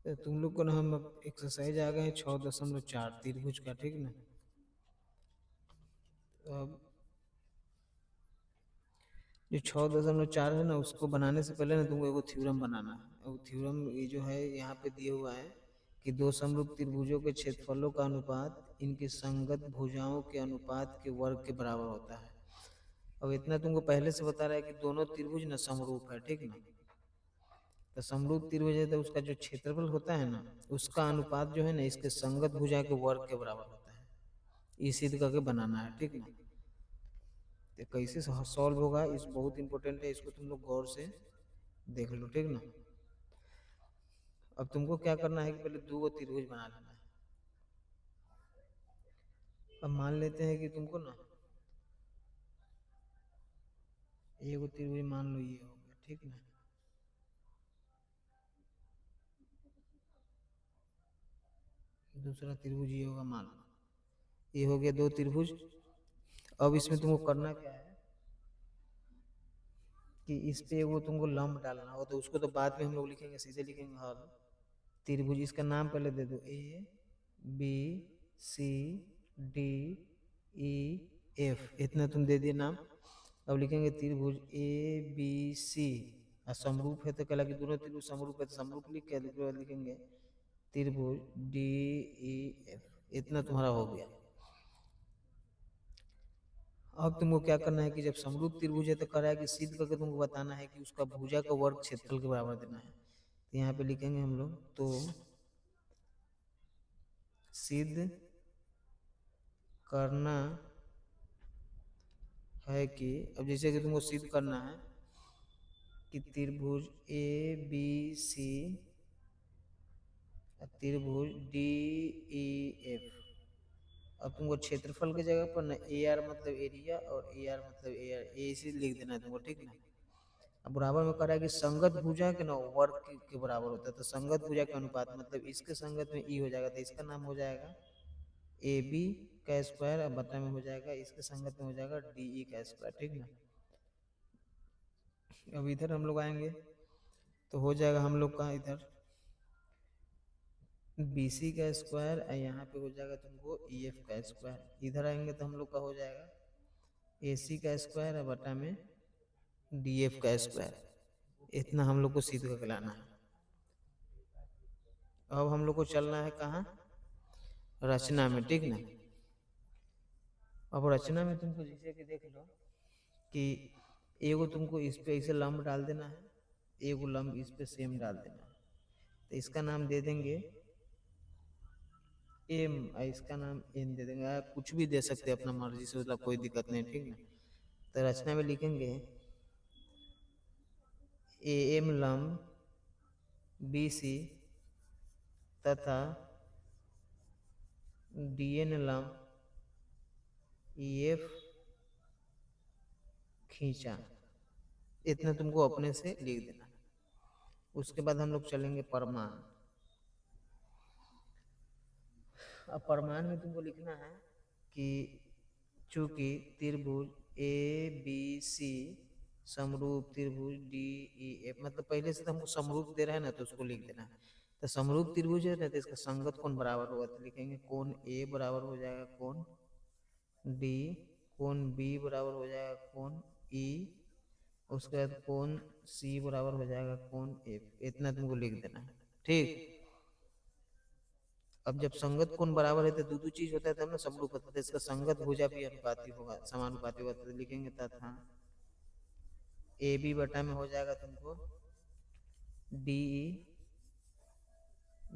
तो तुम लोग को ना हम अब एक्सरसाइज आ गए हैं 6.4 त्रिभुज का, ठीक ना। तो अब जो 6.4 है ना, उसको बनाने से पहले ना तुमको एगो थ्योरम बनाना है। वो थ्योरम ये जो है यहाँ पे दिया हुआ है कि दो समरूप त्रिभुजों के क्षेत्रफलों का अनुपात इनकी संगत भुजाओं के अनुपात के वर्ग के बराबर होता है। अब इतना तुमको पहले से बता रहा है कि दोनों त्रिभुज ना समरूप है, ठीक ना। तो समरूप त्रिभुज है तो उसका जो क्षेत्रफल होता है ना, उसका अनुपात जो है ना इसके संगत भुजा के वर्ग के बराबर होता है। ये सिद्ध करके बनाना है, ठीक ना। तो कैसे सॉल्व होगा, इस बहुत इंपॉर्टेंट है, इसको तुम लोग गौर से देख लो, ठीक ना। अब तुमको क्या करना है कि पहले दो गो त्रिभुज बना लेना है। अब मान लेते हैं कि तुमको ना एगो त्रिभुज मान लो ये हो गया, ठीक ना। दूसरा त्रिभुज ये होगा, मान लो ये हो गया दो त्रिभुज। अब इसमें तुमको करना क्या है कि इस पे वो तुमको लंब डालना हो, तो उसको तो बाद में हम लोग लिखेंगे, सीधे लिखेंगे हल त्रिभुज। इसका नाम पहले दे दो, A B C D E F, इतना तुम दे दिए नाम। अब लिखेंगे त्रिभुज ए बी सी, और समरूप है तो कहला कि दोनों त्रिभुज समरूप है तो समरूप लिख के उसके बाद लिखेंगे त्रिभुज डी ई एफ। इतना तुम्हारा हो गया। अब तुमको क्या करना है कि जब समरूप त्रिभुज है तो करा है कि सिद्ध करके तुमको बताना है कि उसका भुजा का वर्ग क्षेत्रफल के बराबर देना है। तो यहाँ पे लिखेंगे हम लोग, तो सिद्ध करना है कि, अब जैसे कि तुमको सिद्ध करना है कि त्रिभुज ए बी सी त्रिभुज डी ई एफ। अब तुमको क्षेत्रफल की जगह पर ना ए आर मतलब एरिया और ए आर मतलब ए आर, ए इसी लिख देना है तुमको, ठीक ना। अब बराबर में करा है कि संगत भुजा के ना वर्ग के बराबर होता है, तो संगत भुजा के अनुपात मतलब इसके संगत में ई हो जाएगा, तो इसका नाम हो जाएगा ए बी का स्क्वायर, अब बटा में हो जाएगा इसके संगत में हो जाएगा डी ई का स्क्वायर, ठीक ना। अब इधर हम लोग आएंगे तो हो जाएगा हम लोग का इधर बी सी का स्क्वायर, और यहाँ पे हो जाएगा तुमको ई एफ का स्क्वायर। इधर आएंगे तो हम लोग का हो जाएगा ए सी का स्क्वायर और बटा में डी एफ का स्क्वायर। इतना हम लोग को सिद्ध करके लाना है। अब हम लोग को चलना है कहाँ, रचना में, ठीक ना। अब रचना में तुमको जैसे कि देख लो कि एगो तुमको इस पे ऐसे लंब डाल देना है, एगो लंब इस पे सेम डाल देना है। तो इसका नाम दे देंगे एम, और इसका नाम एन दे देंगे। आप कुछ भी दे सकते हैं अपना मर्जी से, मतलब कोई दिक्कत नहीं, ठीक ना। तो रचना में लिखेंगे ए एम लंब बी सी तथा डी एन लंब ई एफ खींचा। इतना तुमको अपने से लिख देना। उसके बाद हम लोग चलेंगे परमान। अब परमान में तुमको लिखना है कि चूंकि त्रिभुज ए बी सी समरूप त्रिभुज डी ई एफ, मतलब पहले से तो हमको समरूप दे रहा है ना, तो उसको लिख देना है। तो समरूप त्रिभुज है ना, तो इसका संगत कोण बराबर होगा, तो लिखेंगे कोण ए बराबर हो जाएगा कोण डी, कोण बी बराबर हो जाएगा कोण ई, उसके बाद कोण सी बराबर हो जाएगा कोण एफ। इतना तुमको लिख देना है, ठीक। अब जब संगत कोण बराबर है तो दो दो चीज होता है तब ना समरूप होता है, तो इसका संगत भुजा भी अनुपाती होगा, समानुपाती होगा, तो लिखेंगे तथा ए बी बटा में हो जाएगा तुमको डी ई,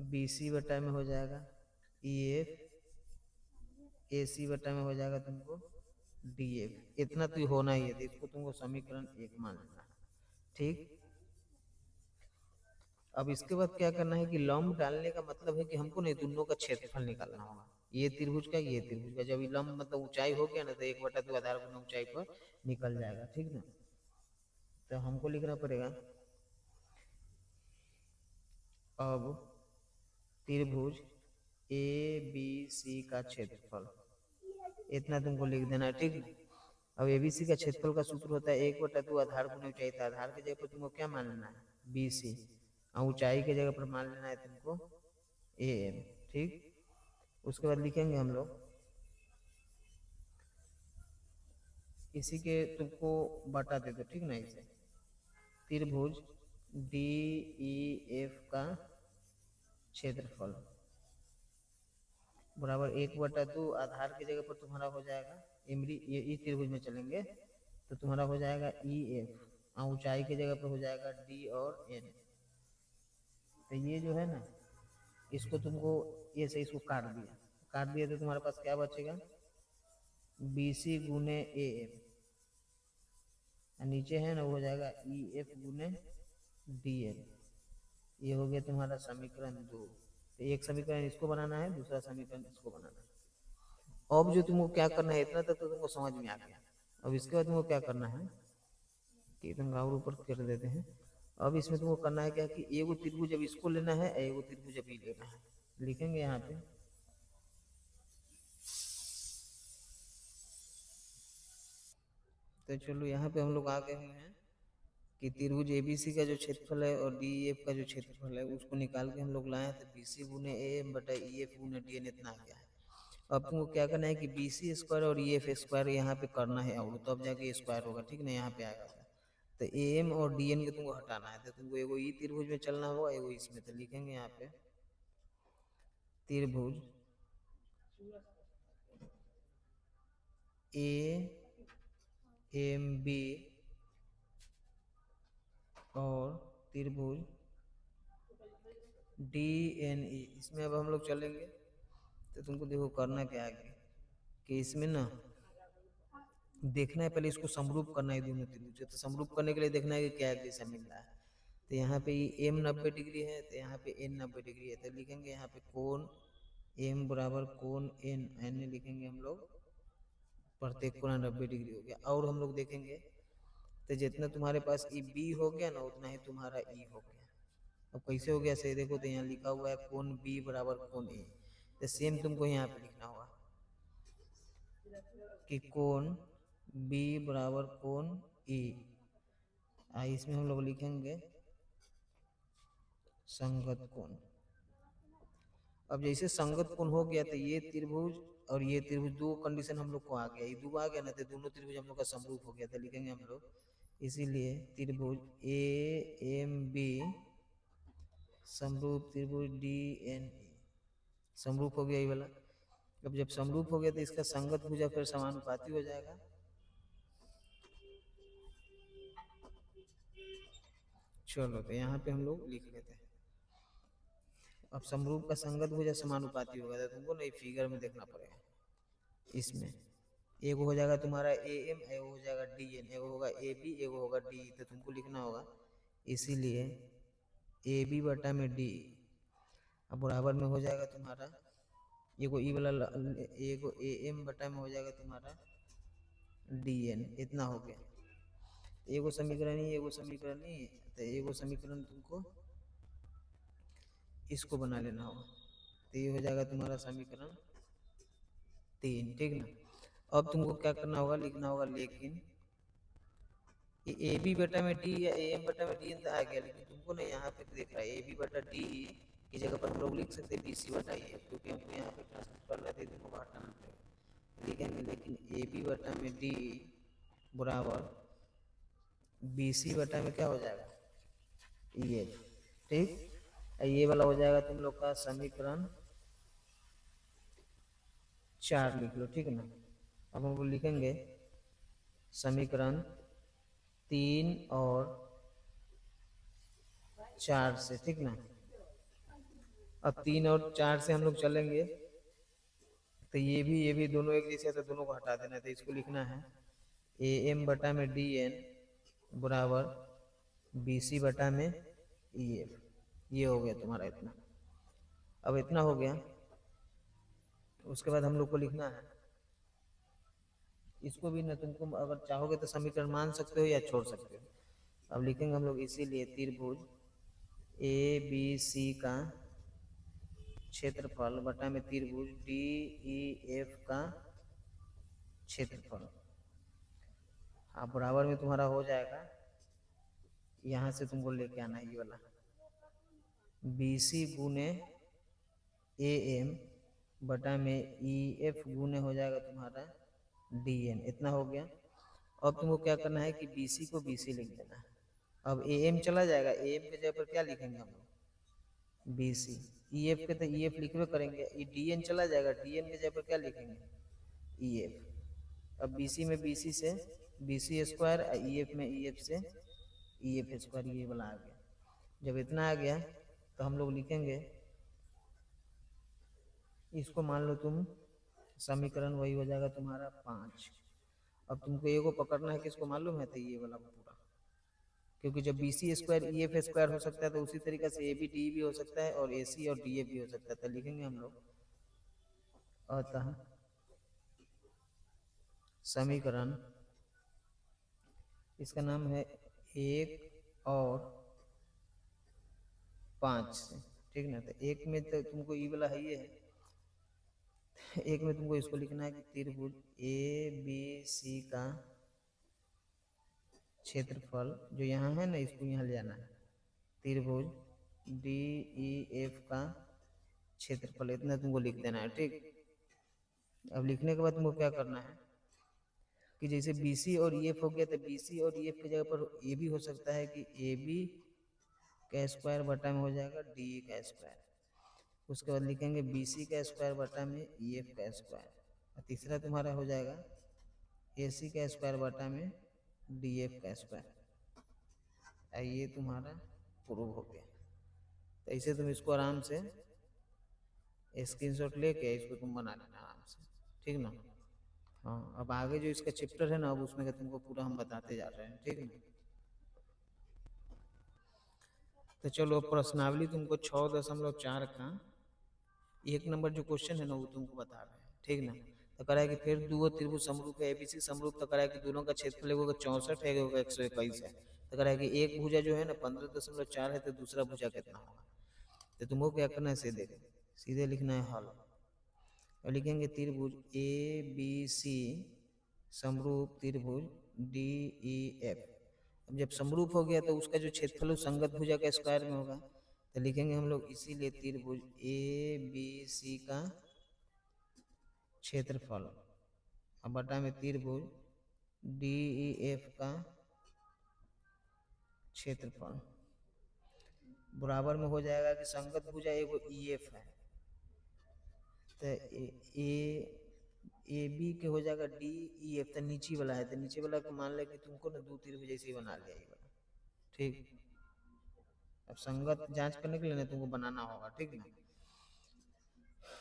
बी सी बटा में हो जाएगा ई एफ, ए सी बटा में हो जाएगा तुमको डी एफ। इतना तो होना ही है, तो इसको तुमको समीकरण एक मान लेना है, ठीक। अब इसके बाद क्या करना है कि लंब डालने का मतलब है कि हमको नहीं दोनों का क्षेत्रफल निकालना होगा, ये त्रिभुज का ये त्रिभुज का। जब ये लंब मतलब ऊंचाई हो गया ना, तो एक बटा दो आधार गुना ऊंचाई पर निकल जाएगा, ठीक ना। तो हमको लिखना पड़ेगा अब त्रिभुज ए बी सी का क्षेत्रफल, इतना तुमको लिख देना है, ठीक ना। अब एबीसी का क्षेत्रफल का सूत्र होता है एक बटा दो आधार गुना ऊंचाई, तो आधार की जगह पर तुमको क्या मान लेना है बी सी, और ऊंचाई की जगह पर मान लेना है तुमको ए एम। ठीक, उसके बाद लिखेंगे हम लोग इसी के तुमको बटा दे दो, ठीक ना, इसे त्रिभुज डी ई एफ का क्षेत्रफल बराबर 1/2 आधार की जगह पर तुम्हारा हो जाएगा ये त्रिभुज में चलेंगे तो तुम्हारा हो जाएगा ई एफ, और ऊंचाई की जगह पर हो जाएगा डी और एन। तो ये जो है ना, इसको तुमको ये से इसको काट दिया तो तुम्हारे पास क्या बचेगा, बी सी गुने ए एम, नीचे है ना वो हो जाएगा ई एफ गुने डी एन। ये हो गया तुम्हारा समीकरण 2। तो एक समीकरण इसको बनाना है, दूसरा समीकरण इसको बनाना है। अब जो तुमको क्या करना है, इतना तक तो तुमको समझ में आ गया। अब इसके बाद तुमको क्या करना है कि तुम और ऊपर कर देते हैं। अब इसमें तुमको करना है क्या कि एगो त्रिभुज जब इसको लेना है, एगो त्रिभुज अभी लेना है। लिखेंगे यहाँ पे तो चलो यहाँ पे हम लोग आ गए हुए हैं कि त्रिभुज एबीसी का जो क्षेत्रफल है और डी एफ का जो क्षेत्रफल है उसको निकाल के हम लोग लाए तो बी सी गुने ए एम बटा ई एफ गुने डी एन इतना आ गया है। अब तुमको क्या करना है कि बी सी स्क्वायर और ई एफ स्क्वायर यहाँ पे करना है और तब जाके स्क्वायर होगा, ठीक ना, यहाँ पे आएगा। तो ए एम और डी एन को तुमको हटाना है, तो तुमको एगो ई त्रिभुज में चलना होगा, एगो इसमें। तो लिखेंगे यहाँ पे त्रिभुज ए एम बी और त्रिभुज डी एन ई, इसमें अब हम लोग चलेंगे। तो तुमको देखो करना क्या है कि इसमें ना देखना है, पहले इसको समरूप करना है दोनों त्रिभुज। तो समरूप करने के लिए देखना है कि क्या कैसा मिल रहा है। तो यहाँ पे एम 90 डिग्री है, तो यहाँ पे एन 90 डिग्री है। तो लिखेंगे यहाँ पे कोण एम बराबर कोण एन, एन लिखेंगे हम लोग, प्रत्येक कोण 90 डिग्री हो गया। और हम लोग देखेंगे तो जितना तुम्हारे पास ई बी हो गया ना उतना ही तुम्हारा ई हो गया। अब कैसे हो गया सही देखो, तो यहाँ लिखा हुआ है कोण बी बराबर कोण ए। तो सेम तुमको यहाँ पे लिखना होगा कि कोण बी बराबर कोण ए, इसमें हम लोग लिखेंगे संगत कोण। अब जैसे संगत कोण हो गया तो ये त्रिभुज और ये त्रिभुज दो कंडीशन हम लोग को आ गया, ये दो आ गया ना, तो दोनों त्रिभुज हम लोग का समरूप हो गया। तो लिखेंगे हम लोग इसीलिए त्रिभुज ए एम बी समरूप त्रिभुज डी एन ए, समरूप हो गया ये वाला। अब जब समरूप हो गया तो इसका संगत भुजा फिर समानुपाती हो जाएगा। चलो तो यहाँ पे हम लोग लिख लेते हैं। अब समरूप का संगत भुजा समानुपाती होगा तो तुमको नहीं फिगर में देखना पड़ेगा। इसमें एगो हो जाएगा तुम्हारा ए एम, एगो हो जाएगा डी एन, एगो होगा ए बी, एगो होगा डी। तो तुमको लिखना होगा इसीलिए ए बी बटा में डी, अब बराबर में हो जाएगा तुम्हारा एगो ई वाला एगो ए एम बटा में हो जाएगा तुम्हारा डी एन, इतना हो गया। एगो समीकरण ही, एगो समीकरण ही, तो एगो समीकरण तुमको इसको बना लेना होगा। तो ये हो जाएगा तुम्हारा समीकरण 3, ठीक ना। अब तुमको क्या करना होगा, लिखना होगा लेकिन ए बी बटा में डी या ए एम बटा में डी आ गया, लेकिन तुमको ना यहाँ पे देख रहा है ए बी बटा डी की जगह पर हम लोग लिख सकते हैं बी सी बटा ए, क्योंकि हमको यहाँ पे ट्रांसफर कर रहे थे, तुमको हटाना पड़ेगा। लिखेंगे लेकिन ए बी बटा में डी बराबर बी सी बटा में क्या हो जाएगा ये, ठीक। ये वाला हो जाएगा तुम लोग का समीकरण 4 लिख लो, ठीक ना। अब हम लोग लिखेंगे समीकरण 3 और 4 से, ठीक ना। अब 3 और 4 से हम लोग चलेंगे तो ये भी दोनों एक जैसे, तो दोनों को हटा देना है। तो इसको लिखना है ए एम बटा में डी एन बराबर बी सी बटा में ई एफ। ये हो गया तुम्हारा इतना। अब इतना हो गया, उसके बाद हम लोग को लिखना है इसको भी ना, तुमको अगर चाहोगे तो समीकरण मान सकते हो या छोड़ सकते हो। अब लिखेंगे हम लोग इसीलिए त्रिभुज ए बी सी का क्षेत्रफल बटा में त्रिभुज डी ई एफ का क्षेत्रफल, हाँ बराबर में तुम्हारा हो जाएगा, यहाँ से तुमको लेके आना है ये वाला BC गुने AM बटा में EF गुने हो जाएगा तुम्हारा DN। इतना हो गया। अब तुमको क्या करना है कि BC को BC लिख देना है। अब AM चला जाएगा, AM के जगह पर क्या लिखेंगे हम लोग, BC। EF के तो EF लिखवे करेंगे, ये DN चला जाएगा, DN के जगह पर क्या लिखेंगे, EF। अब BC में BC से BC स्क्वायर, EF में EF से EF स्क्वायर, ये वाला आ गया। जब इतना आ गया तो हम लोग लिखेंगे इसको, मान लो तुम समीकरण वही हो जाएगा तुम्हारा 5। अब तुमको ये को पकड़ना है, किसको मालूम है, तो ये वाला पूरा, क्योंकि जब BC स्क्वायर EF स्क्वायर हो सकता है तो उसी तरीके से AB DE भी हो सकता है और AC और DF भी हो सकता है। तो लिखेंगे हम लोग अतः समीकरण, इसका नाम है 1 और 5 से, ठीक ना। तो 1 में तो तुमको ई वाला है, ये है। 1 में तुमको इसको लिखना है कि त्रिभुज ABC का क्षेत्रफल जो यहाँ है ना, इसको यहाँ ले जाना है, त्रिभुज DEF का क्षेत्रफल, इतना तुमको लिख देना है, ठीक। अब लिखने के बाद तुमको क्या करना है कि जैसे BC और EF हो गया, तो BC और EF की जगह पर ये भी हो सकता है कि AB का स्क्वायर बटा में हो जाएगा DE का स्क्वायर। उसके बाद लिखेंगे BC का स्क्वायर बटा में EF का स्क्वायर। और तीसरा तुम्हारा हो जाएगा AC का स्क्वायर बटा में DF का स्क्वायर। ये तुम्हारा प्रूव हो गया। तो ऐसे तुम इसको आराम से स्क्रीनशॉट लेके इसको तुम बना लेना आराम से, ठीक ना। हाँ, अब आगे जो इसका चैप्टर है ना, अब उसमें तुमको पूरा हम बताते जा रहे हैं, ठीक ना। तो चलो, प्रश्नावली तुमको 6.4 का 1 नंबर जो क्वेश्चन है ना, वो तुमको बता रहे हैं, ठीक ना। तो करा है कि फिर दो त्रिभुज समरूप है, ABC समरूप। तो करा है कि दोनों का क्षेत्रफल एगो का 64 है, एगो का 121 है। तो करा है कि एक भुजा जो है ना 15.4 है, तो दूसरा भुजा कितना होगा। तो तुमको क्या करना है, सीधे लिखना है हल। और लिखेंगे त्रिभुज ABC समरूप त्रिभुज DEF। अब जब समरूप हो गया तो उसका जो क्षेत्रफल संगत भुजा का स्क्वायर में होगा। तो लिखेंगे हम लोग इसीलिए त्रिभुज ABC का क्षेत्रफल अब बटा में त्रिभुज DEF का क्षेत्रफल बराबर में हो जाएगा कि संगत भुजा एगो EF है, तो AB के हो जाएगा DEF। तो नीचे वाला है, तो नीचे वाला को मान ले कि तुमको ना दो त्रिभुज जैसे ही बना लिया ये वाला, ठीक। अब संगत जांच करने के लिए ना तुमको बनाना होगा, ठीक ना।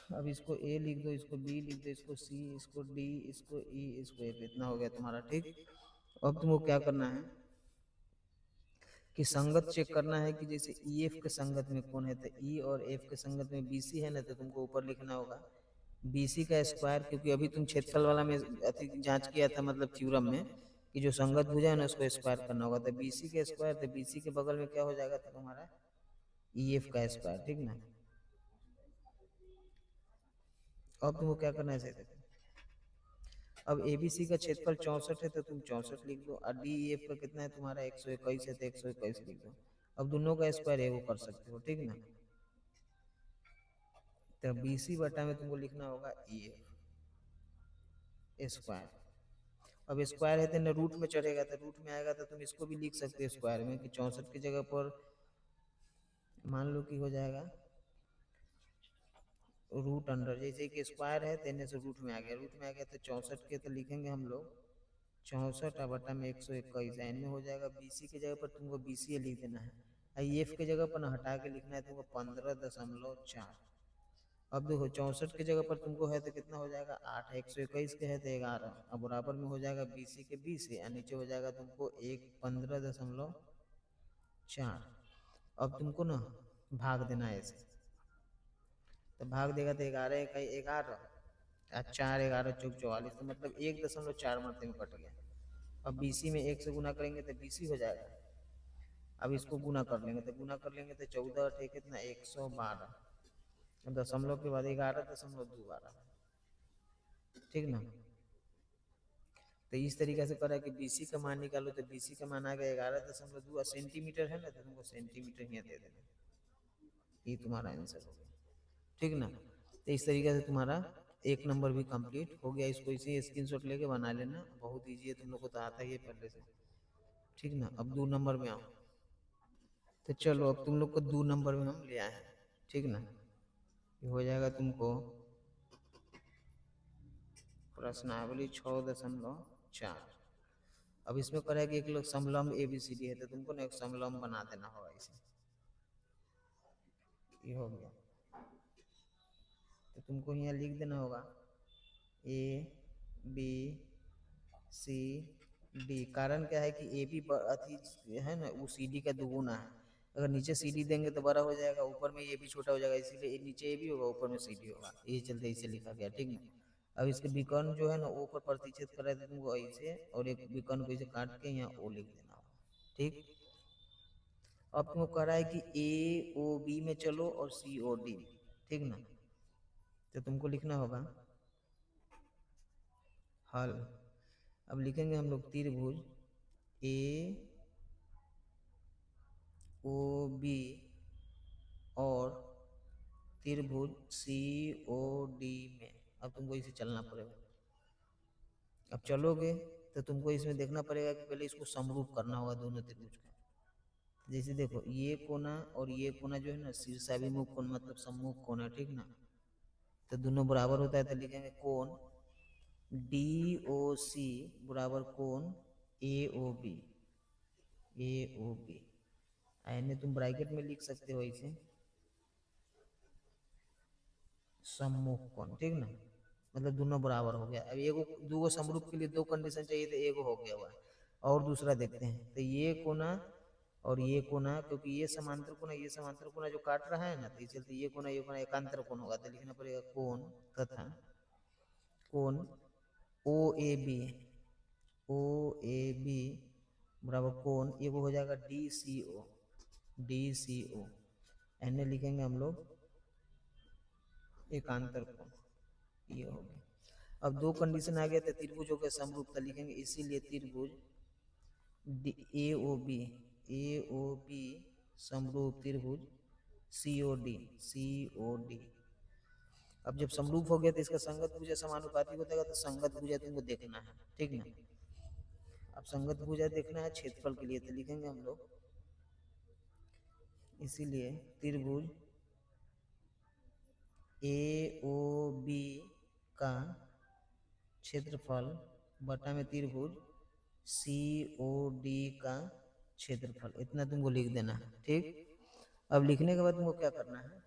अब इसको A लिख दो, इसको B लिख दो, इसको C, इसको D, इसको E, इसको F। इतना हो गया तुम्हारा, ठीक। अब तुमको क्या करना है कि संगत चेक करना है कि जैसे EF के संगत में कौन है। तो E और F के संगत में BC है ना, तो तुमको ऊपर लिखना होगा BC का स्क्वायर, क्योंकि अभी तुम क्षेत्रफल वाला में जांच किया था, मतलब थ्योरम में, कि जो संगत भुजा है ना उसको स्क्वायर करना होगा। तो BC का स्क्वायर, तो BC के बगल में क्या हो जाएगा, तो तुम्हारा EF का स्क्वायर, ठीक ना। अब तुमको क्या करना है, अब ABC का क्षेत्रफल 64 है, तो तुम 64 लिख दो। और DEF का कितना है तुम्हारा 121 है, तो 121 लिख दो। अब दोनों का स्क्वायर एगो कर सकते हो, ठीक ना। तो BC बटा में तुमको लिखना होगा EF स्क्वायर। अब स्क्वायर है तो ना रूट में चढ़ेगा, तो रूट में आएगा तो तुम इसको भी लिख सकते हो स्क्वायर में, कि 64 की जगह पर मान लो कि हो जाएगा रूट अंडर, जैसे कि स्क्वायर है तो इन्हें से रूट में आ गया, रूट में आ गया तो 64 के तो लिखेंगे हम लोग 64 बटा में 121। इनमें हो जाएगा BC की जगह पर तुमको BC लिख देना है, EF की जगह पर ना हटा के लिखना है तुमको 15.4। अब देखो 64 की जगह पर तुमको है तो कितना हो जाएगा 8, 121 के है तो 11। अब बराबर में हो जाएगा BC के 20 से, नीचे हो जाएगा तुमको 15.4। अब तुमको ना भाग देना है ऐसे, तो भाग देगा तो 11 का 11 और 4 11 चौक 44, तो मतलब 1.4 मरते में कट गया। अब BC में 1 से गुना करेंगे तो BC हो जाएगा। अब इसको गुना कर लेंगे, तो गुना कर लेंगे तो 14 अठे कितना 112, दशमलव के बाद 11.212, ठीक ना। तो इस तरीके से करा कि BC का मान निकालो, तो BC का मान आ गया 11.2। सेंटीमीटर है ना, तो तुमको सेंटीमीटर ही दे देना, ये तुम्हारा आंसर हो गया, ठीक ना। तो इस तरीके से तुम्हारा 1 नंबर भी कंप्लीट हो गया। इसको इसे स्क्रीनशॉट लेके बना लेना, बहुत ईजी है, तुम लोग को तो आता ही है पहले से, ठीक ना। अब 2 नंबर में आओ। तो चलो अब तुम लोग को 2 नंबर में हम ले आए हैं, ठीक ना। ये हो जाएगा तुमको प्रश्नावली 6.4। अब इसमें कह रहा है कि एक लोग समलंब ABCD है, तो तुमको ना एक समलंब बना देना होगा इसे। ये हो गया, तो तुमको यहाँ लिख देना होगा ABCD। कारण क्या है कि AB अति है ना, वो CD का दुगुना है। अगर नीचे CD देंगे तो बड़ा हो जाएगा, ऊपर में AB छोटा हो जाएगा, इसीलिए नीचे AB होगा, ऊपर में CD होगा, यही चलते इसे लिखा गया, ठीक ना। अब इसके विकर्ण जो है ना ओ पर प्रतिच्छेद कर रहे थे तुमको ऐसे, और एक विकर्ण को ऐसे काट के यहाँ O लिख देना होगा, ठीक। अब तुमको कह रहा है कि AOB में चलो और COD, ठीक ना। तो तुमको लिखना होगा हल। अब लिखेंगे हम लोग त्रिभुज AOB और त्रिभुज COD में। अब तुमको इसे चलना पड़ेगा। अब चलोगे तो तुमको इसमें देखना पड़ेगा कि पहले इसको समरूप करना होगा दोनों त्रिभुज का। जैसे देखो ये कोना और ये कोना जो है ना शीर्षाभिमुख कोण मतलब सम्मुख कोण है, ठीक ना। तो दोनों बराबर होता है, तो लिखेंगे कोण DOC बराबर कोण AOB। यानी तुम ब्रैकेट में लिख सकते हो इसे सम्मुख कोण, ठीक ना। मतलब दोनों बराबर हो गया। अब एगो दो समरूप के लिए 2 कंडीशन चाहिए, तो एगो हो गया हुआ। और दूसरा देखते हैं, तो ये कोना और ये कोना, क्योंकि ये समांतर कोना जो काट रहा है ना, तो इसलिए ये कोना एकांतर कोण होगा, तो लिखना पड़ेगा कोण तथा कोण OAB बराबर कोण एगो हो जाएगा DCO। एन लिखेंगे हम लोग एकांतर कोण, ये हो गया। अब 2 कंडीशन आ गया, तो त्रिभुजों के समरूप, तो लिखेंगे इसीलिए त्रिभुज AOB समरूप त्रिभुज COD। अब जब समरूप हो गया तो इसका संगत भुजा समानुपाती होता है, तो संगत भुजा तुमको देखना है, ठीक ना। अब संगत भुजा देखना है क्षेत्रफल के लिए, तो लिखेंगे हम लोग इसीलिए त्रिभुज AOB का क्षेत्रफल बटा में त्रिभुज COD का क्षेत्रफल, इतना तुमको लिख देना है, ठीक। अब लिखने के बाद तुमको क्या करना है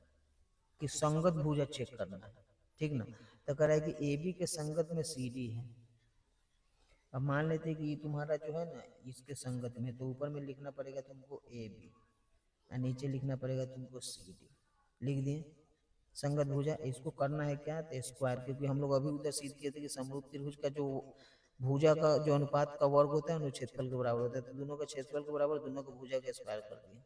कि संगत भुजा चेक करना है, ठीक ना। तो कह रहा है कि AB के संगत में CD है। अब मान लेते हैं कि तुम्हारा जो है ना इसके संगत में, तो ऊपर में लिखना पड़ेगा तुमको AB और नीचे लिखना पड़ेगा तुमको CD। लिख दिए संगत भुजा। इसको करना है क्या, तो स्क्वायर, क्योंकि हम लोग अभी उधर सिद्ध किए थे कि समरूप त्रिभुज का जो भुजा का जो अनुपात का वर्ग होता है ना क्षेत्रफल के बराबर होता है, तो दोनों का क्षेत्रफल के बराबर, दोनों को भुजा का स्क्वायर कर दिए।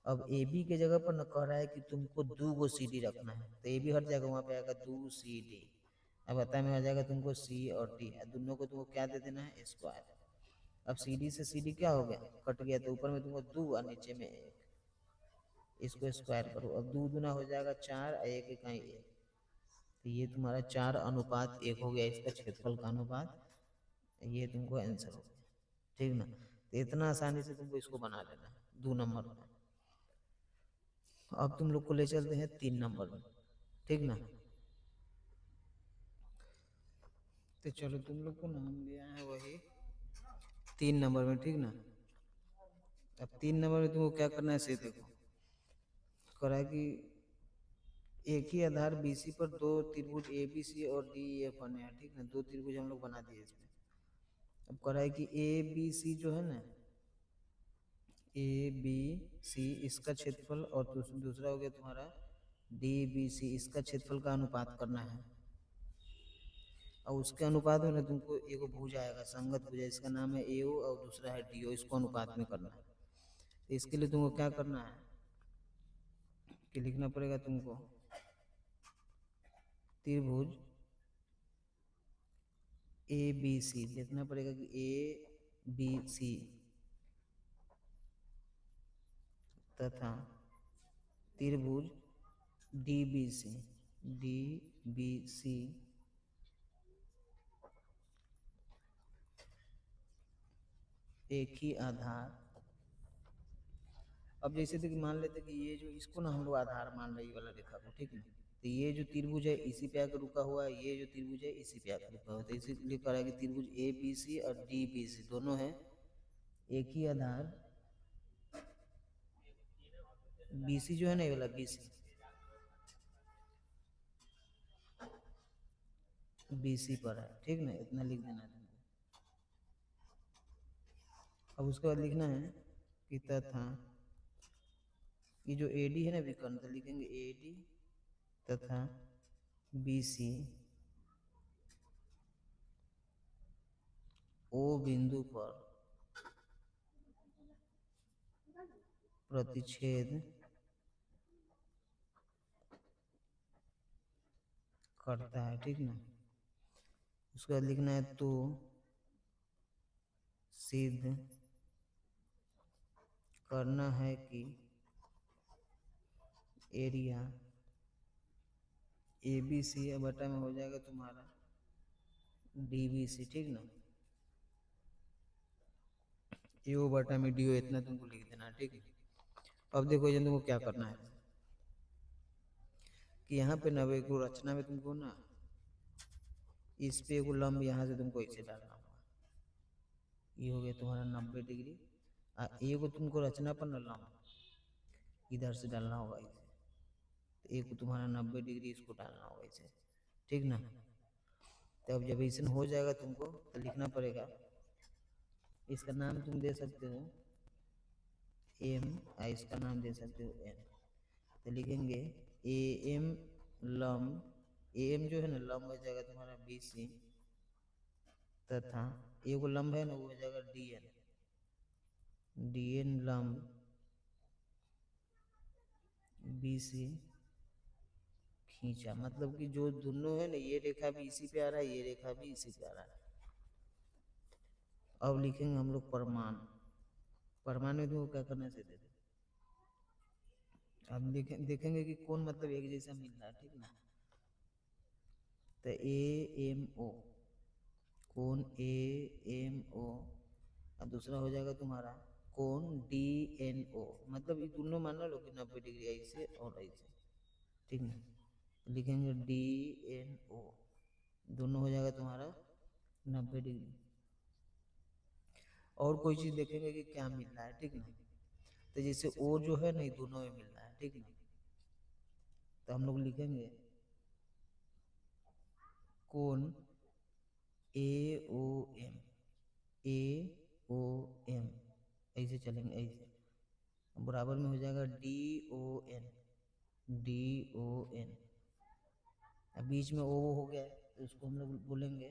अब AB के जगह पर न कह रहा है कि तुमको 2 CD रखना है, तो AB हट जाएगा, वहाँ पे आएगा 2CD। अब बता में आ जाएगा तुमको C और D, दोनों को तुमको क्या दे देना है स्क्वायर। अब CD से CD क्या हो गया, कट गया, तो ऊपर में तुमको 2 और नीचे में 1, इसको स्क्वायर करो। अब 2 दूना हो जाएगा 4 और 1 इकाई 1, तो ये तुम्हारा 4:1 हो गया इसका क्षेत्रफल का अनुपात। ये तुमको आंसर हो गया, ठीक ना। तो इतना आसानी से तुमको इसको बना लेना 2 नंबर में। अब तुम लोग को ले चलते हैं 3 नंबर में, ठीक ना। तो चलो तुम लोग को ना हम ले आए हैं वही 3 नंबर में, ठीक ना। अब 3 नंबर में तुमको क्या करना है से देखो, करा कि एक ही आधार BC पर 2 त्रिभुज ABC और DEF बने हैं, ठीक ना। 2 त्रिभुज हम लोग बना दिए इसमें। अब करा है कि ABC जो है ना ABC इसका क्षेत्रफल, और दूसरा हो गया तुम्हारा DBC, इसका क्षेत्रफल का अनुपात करना है। और उसके अनुपात में ना तुमको एगो भुजा आएगा संगत भुजा, इसका नाम है AO और दूसरा है DO, इसको अनुपात में करना है। तो इसके लिए तुमको क्या करना है कि लिखना पड़ेगा तुमको त्रिभुज ABC, लिखना पड़ेगा कि ABC तथा त्रिभुज डी बी सी एक ही आधार। अब जैसे कि मान लेते कि ये जो इसको ना हम लोग आधार मान रहे वाला रेखा को, ठीक है। तो ये जो त्रिभुज है इसी पे आकर रुका हुआ है, ये जो त्रिभुज है इसी पे आकर रुका हुआ है, तो इसीलिए कह रहा है कि त्रिभुज ए बी सी और डी बी सी दोनों है एक ही आधार। बी सी जो है ना ये वाला बी सी पर है, ठीक ना, इतना लिख देना है तुमको। अब उसके बाद लिखना है कि तथा ये जो ए डी है ना विकर्ण, तो लिखेंगे ए डी तथा बी सी ओ बिंदु पर प्रतिच्छेद करता है, ठीक ना। उसके बाद लिखना है तो सिद्ध करना है कि एरिया ए बी सी बटा में हो जाएगा तुम्हारा डी बी सी, ठीक ना। ए ओ बटा में डी ओ, इतना तुमको लिख देना, ठीक है। अब देखो ये तुमको क्या करना है कि यहाँ पे ना एक रचना में तुमको ना इस पे एक लंब यहाँ से तुमको ऐसे डालना होगा, ये हो गया तुम्हारा 90 डिग्री। एक तुमको रचना पर ना लंब इधर से डालना होगा इसे, तो एक तुम्हारा 90 डिग्री इसको डालना होगा इसे, ठीक ना। तो अब जब ऐसा हो जाएगा तुमको तो लिखना पड़ेगा, इसका नाम तुम दे सकते हो एम, इसका नाम दे सकते हो एन। तो लिखेंगे ए एम लंब, ए एम जो है ना लंब हो जाएगा तुम्हारा बी सी, तथा एक लंब है ना वो हो जाएगा डी एन, डी एन लंब बी सी खींचा, मतलब कि जो दोनों है ना ये रेखा भी इसी पे आ रहा है, ये रेखा भी इसी पे आ रहा है। अब लिखेंगे हम लोग परमाण, परमाण में तो क्या करना से दे, अब देखेंगे कि कौन मतलब एक जैसा मिल रहा है, ठीक ना। तो ए एम ओ, कौन ए एम ओ, और दूसरा हो जाएगा तुम्हारा कौन डी एन ओ, मतलब ये दोनों मान लो कि 90 डिग्री ऐसे और ऐसे, ठीक ना। लिखेंगे डी एन ओ, दोनों हो जाएगा तुम्हारा 90 डिग्री। और कोई चीज देखेंगे कि क्या मिल रहा है, ठीक ना। तो जैसे ओ जो है ना ये दोनों में मिल रहा है, ठीक ना। तो हम लोग लिखेंगे कौन ए ओ एम, ए ओ एम ऐसे चलेंगे ऐसे, बराबर में हो जाएगा D O N, D O N. अब बीच में ओ हो गया तो इसको हम लोग बोलेंगे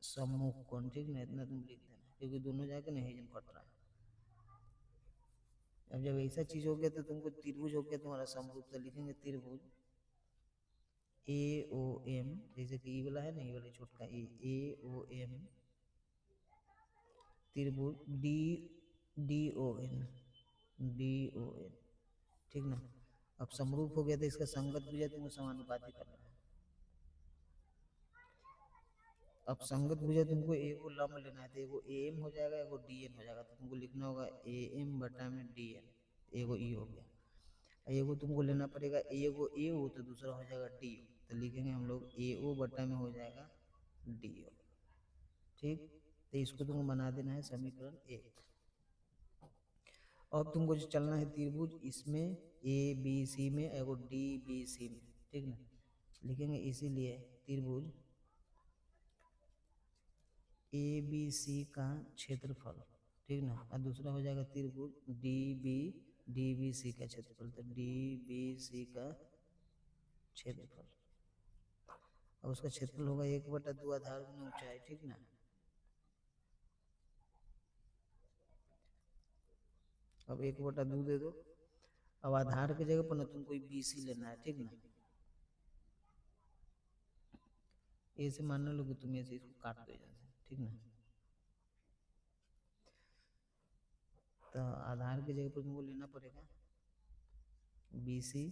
सम्मुख कोण, ठीक ना, इतना तुम लिख देना क्योंकि दोनों जाके नहीं जन कट रहा है। अब जब ऐसा चीज हो गया तो तुमको त्रिभुज हो गया तुम्हारा समरूप, तो लिखेंगे त्रिभुज ए ओ एम, जैसे कि ये वाला है ना, ये वाला छोटका ए ओ एम, त्रिभुज D D O N, D O N, ठीक ना। अब समरूप हो गया तो इसका संगत भुजा तुमको समानुपाती करना है। अब संगत भुजा तुमको एगो लंब लेना है, तो एगो ए एम हो जाएगा एगो डी एन हो जाएगा, तो तुमको लिखना होगा ए एम बटा में डी एन, एगो ई हो गया। एगो तुमको लेना पड़ेगा एगो ए ओ, तो दूसरा हो जाएगा डी ओ, तो लिखेंगे हम लोग ए ओ बटा में हो जाएगा डी ओ, ठीक। तो इसको तुमको बना देना है समीकरण 1। अब तुमको जो चलना है त्रिभुज इसमें ए बी सी में एगो डी बी सी में, ठीक ना। लिखेंगे इसीलिए त्रिभुज ए बी सी का क्षेत्रफल, ठीक ना, और दूसरा हो जाएगा त्रिभुज डी बी सी का क्षेत्रफल, तो डी बी सी का क्षेत्रफल। और उसका क्षेत्रफल होगा 1/2 आधार गुना ऊंचाई, ठीक ना। अब 1/2 दे दो, अब आधार की जगह पर ना तुमको बी सी लेना है, ठीक ना। ऐसे मान लो कि तुम ऐसे इसको काट दो यहाँ से, ठीक ना। तो आधार की जगह पर तुमको लेना पड़ेगा BC,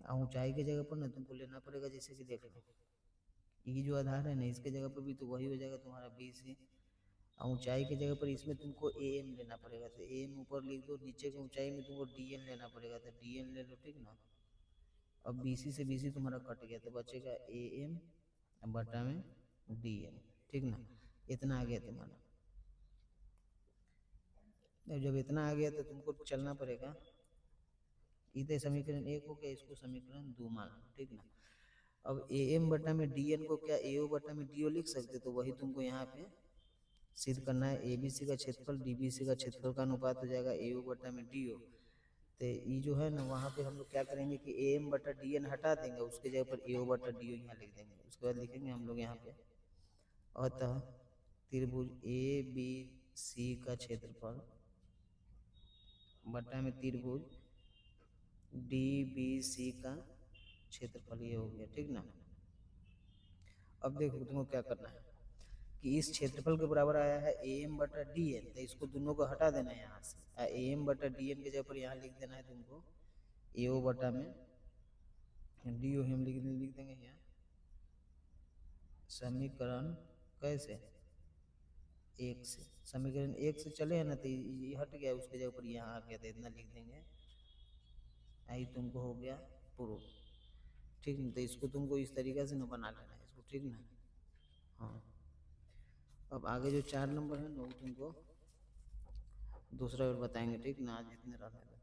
और ऊंचाई की जगह पर ना तुमको लेना पड़ेगा, जैसे कि देख लो ये जो आधार है ना इसके जगह पर भी तो वही हो जाएगा तुम्हारा BC, और ऊंचाई की जगह पर इसमें तुमको AM लेना पड़ेगा, तो AM ऊपर लिख दो, नीचे की ऊंचाई में तुमको DN लेना पड़ेगा, तो DN ले लो, ठीक ना। अब BC से BC तुम्हारा कट गया तो बचेगा AM बटा में DN, ठीक ना। इतना आ गया तुम्हारा। जब इतना आ गया तो तुमको चलना पड़ेगा, इधर समीकरण 1 हो गया, इसको समीकरण 2 मान लो, ठीक ना। अब AM बटा में DN को क्या AO बटा में DO लिख सकते, तो वही तुमको यहाँ पे सिद्ध करना है। ABC का क्षेत्रफल DBC का क्षेत्रफल का अनुपात हो जाएगा AO बटा में DO। तो ये जो है ना वहाँ पे हम लोग क्या करेंगे कि AM बटा DN हटा देंगे, उसके जगह पर AO बटा DO यहाँ लिख देंगे। उसके बाद लिखेंगे हम लोग यहाँ पे अतः त्रिभुज ABC का क्षेत्रफल बटा में त्रिभुज DBC का क्षेत्रफल ये हो गया, ठीक ना। अब देखो तुमको क्या करना है कि इस क्षेत्रफल के बराबर आया है AM बटा DN, तो इसको दोनों को हटा देना है यहाँ से। AM बटा DN के जगह पर यहाँ लिख देना है तुमको AO बटा में DO हम लिख देंगे यहाँ समीकरण कैसे 1 से, समीकरण 1 से चले हैं ना तो ये हट गया, उसके जगह पर यहाँ आ गया, तो इतना लिख देंगे, आई तुमको हो गया प्रूफ, ठीक ना। तो इसको तुमको इस तरीके से ना बना लेना है इसको, ठीक ना। हाँ, अब आगे जो 4 नंबर है ना वो तुमको दूसरा बार बताएंगे, ठीक ना। आज इतने रहने दो।